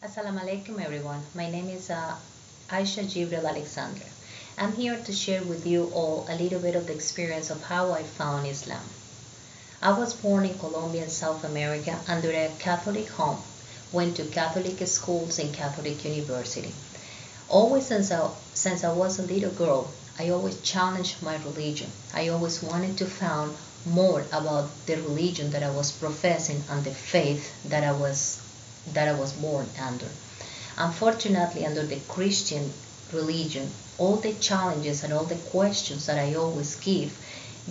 Assalamu alaikum everyone. My name is Aisha Jibril Alexander. I'm here to share with you all a little bit of the experience of how I found Islam. I was born in Colombia in South America under a Catholic home, went to Catholic schools and Catholic university. Always since I was a little girl, I always challenged my religion. I always wanted to find more about the religion that I was professing and the faith that I was born under. Unfortunately, under the Christian religion, all the challenges and all the questions that I always give,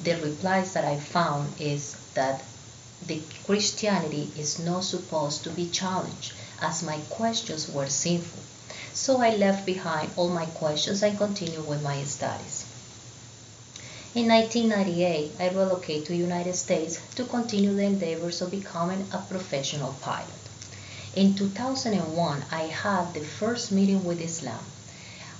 the replies that I found is that the Christianity is not supposed to be challenged, as my questions were sinful. So I left behind all my questions and continued with my studies. In 1998, I relocated to the United States to continue the endeavors of becoming a professional pilot. In 2001, I had the first meeting with Islam.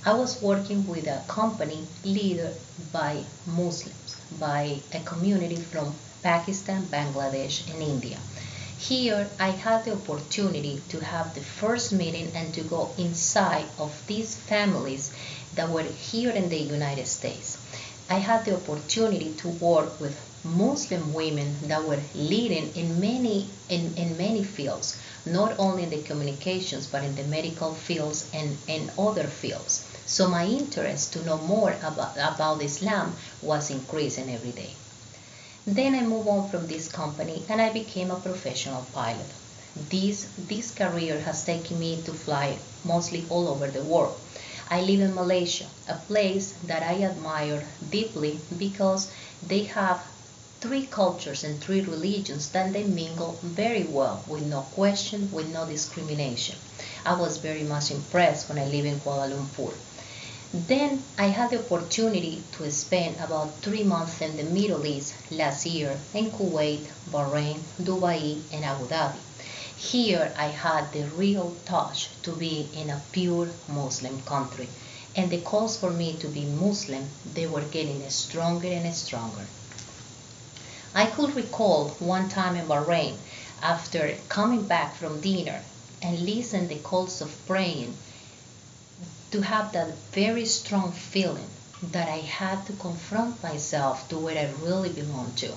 I was working with a company led by Muslims, by a community from Pakistan, Bangladesh, and India. Here, I had the opportunity to have the first meeting and to go inside of these families that were here in the United States. I had the opportunity to work with Muslim women that were leading in many fields, not only in the communications but in the medical fields and other fields. So my interest to know more about Islam was increasing every day. Then I moved on from this company and I became a professional pilot. This career has taken me to fly mostly all over the world. I live in Malaysia, a place that I admire deeply because they have three cultures and three religions that they mingle very well with no question, with no discrimination. I was very much impressed when I lived in Kuala Lumpur. Then I had the opportunity to spend about 3 months in the Middle East last year in Kuwait, Bahrain, Dubai, and Abu Dhabi. Here I had the real touch to be in a pure Muslim country, and the calls for me to be Muslim, they were getting stronger and stronger. I could recall one time in Bahrain, after coming back from dinner and listening the calls of praying, to have that very strong feeling that I had to confront myself to where I really belong to.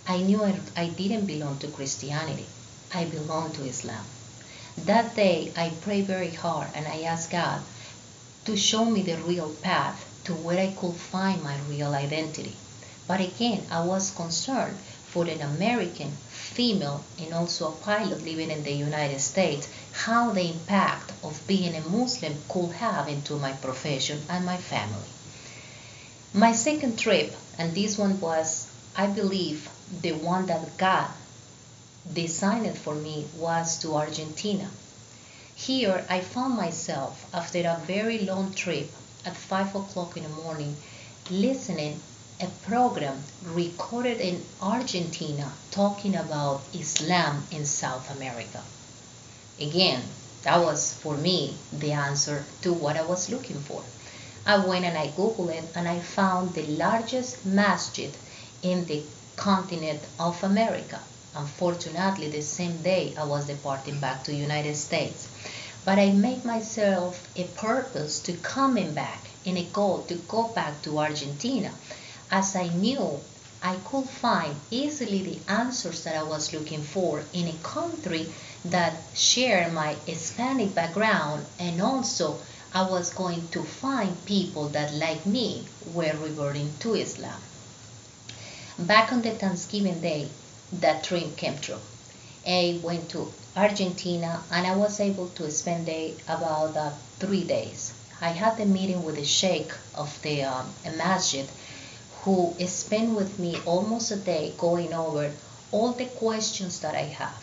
I knew I didn't belong to Christianity. I belonged to Islam. That day I prayed very hard and I asked God to show me the real path to where I could find my real identity. But again, I was concerned for an American female and also a pilot living in the United States, how the impact of being a Muslim could have into my profession and my family. My second trip, and this one was, I believe, the one that God designed for me, was to Argentina. Here I found myself after a very long trip at 5 o'clock in the morning listening a program recorded in Argentina talking about Islam in South America. Again, that was for me the answer to what I was looking for. I went and I Googled it and I found the largest masjid in the continent of America. Unfortunately, the same day I was departing back to the United States. But I made myself a purpose to coming back and a goal to go back to Argentina, as I knew I could find easily the answers that I was looking for in a country that shared my Hispanic background, and also I was going to find people that, like me, were reverting to Islam. Back on the Thanksgiving Day, that dream came true. I went to Argentina and I was able to spend about 3 days. I had a meeting with the sheikh of the masjid, who spent with me almost a day going over all the questions that I have.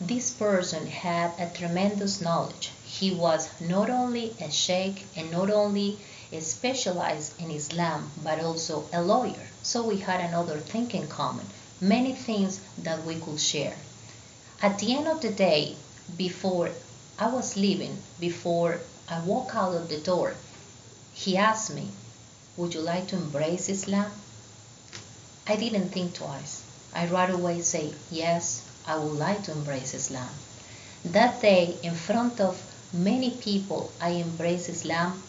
This person had a tremendous knowledge. He was not only a sheikh and not only specialized in Islam, but also a lawyer. So we had another thing in common, many things that we could share. At the end of the day, before I was leaving, before I walked out of the door, he asked me, "Would you like to embrace Islam?" I didn't think twice. I right away say, "Yes, I would like to embrace Islam." That day, in front of many people, I embraced Islam.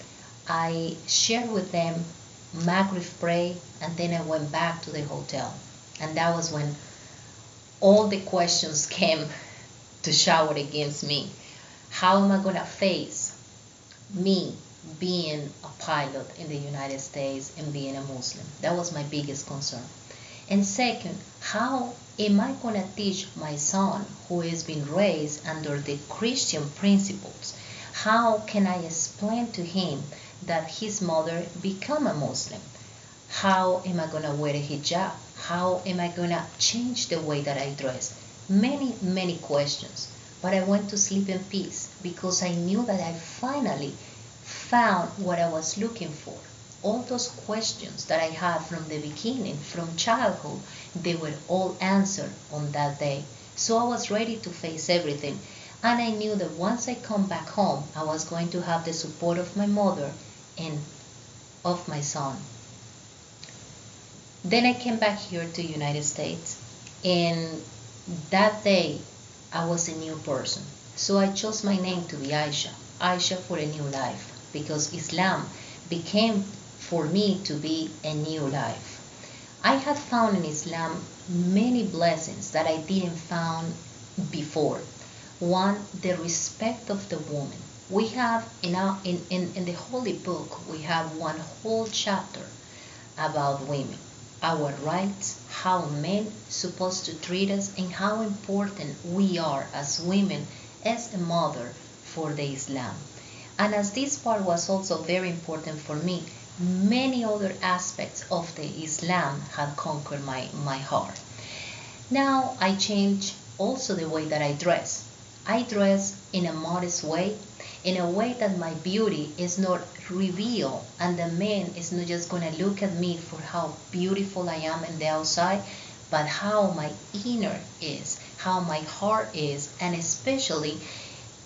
I shared with them Maghrib prayer, and then I went back to the hotel. And that was when all the questions came to shower against me. How am I going to face me being a pilot in the United States and being a Muslim? That was my biggest concern. And second, how am I going to teach my son who has been raised under the Christian principles? How can I explain to him that his mother became a Muslim? How am I going to wear a hijab? How am I going to change the way that I dress? Many, many questions. But I went to sleep in peace because I knew that I finally found what I was looking for. All those questions that I had from the beginning, from childhood, they were all answered on that day. So I was ready to face everything. And I knew that once I come back home, I was going to have the support of my mother and of my son. Then I came back here to the United States, and that day I was a new person. So I chose my name to be Aisha, Aisha for a new life, because Islam became for me to be a new life. I had found in Islam many blessings that I didn't found before. One, the respect of the woman. We have in the holy book, we have one whole chapter about women, our rights, how men supposed to treat us, and how important we are as women, as a mother for the Islam. And as this part was also very important for me, many other aspects of the Islam had conquered my heart. Now I change also the way that I dress. I dress in a modest way, in a way that my beauty is not revealed, and the man is not just going to look at me for how beautiful I am in the outside, but how my inner is, how my heart is, and especially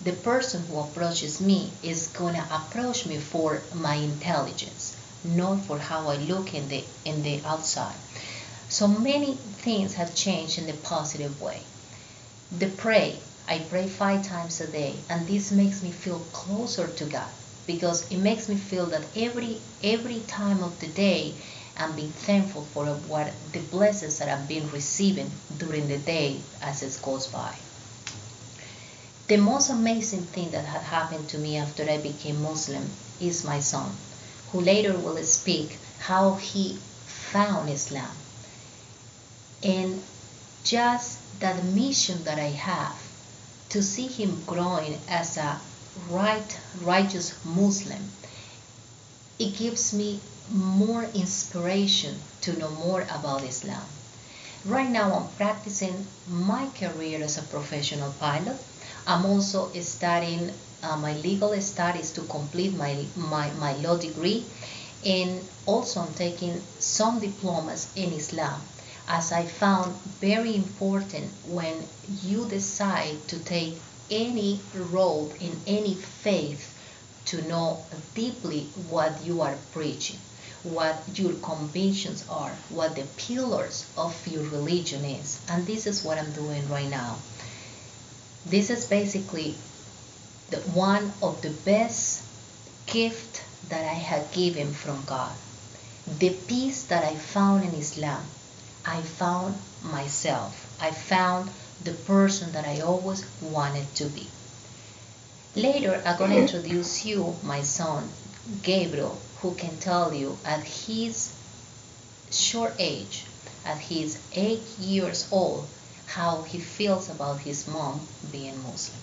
the person who approaches me is going to approach me for my intelligence, not for how I look in the outside. So many things have changed in the positive way. The pray, I pray 5 times a day, and this makes me feel closer to God because it makes me feel that every time of the day I'm being thankful for what the blessings that I've been receiving during the day as it goes by. The most amazing thing that had happened to me after I became Muslim is my son, who later will speak how he found Islam. And just that mission that I have to see him growing as a righteous Muslim, it gives me more inspiration to know more about Islam. Right now I'm practicing my career as a professional pilot. I'm also studying my legal studies to complete my law degree, and also I'm taking some diplomas in Islam, as I found very important when you decide to take any road in any faith to know deeply what you are preaching, what your convictions are, what the pillars of your religion is. And this is what I'm doing right now. This is basically one of the best gifts that I had given from God. The peace that I found in Islam, I found myself. I found the person that I always wanted to be. Later, I'm going to introduce you my son, Gabriel, who can tell you at his short age, at his 8 years old, how he feels about his mom being Muslim.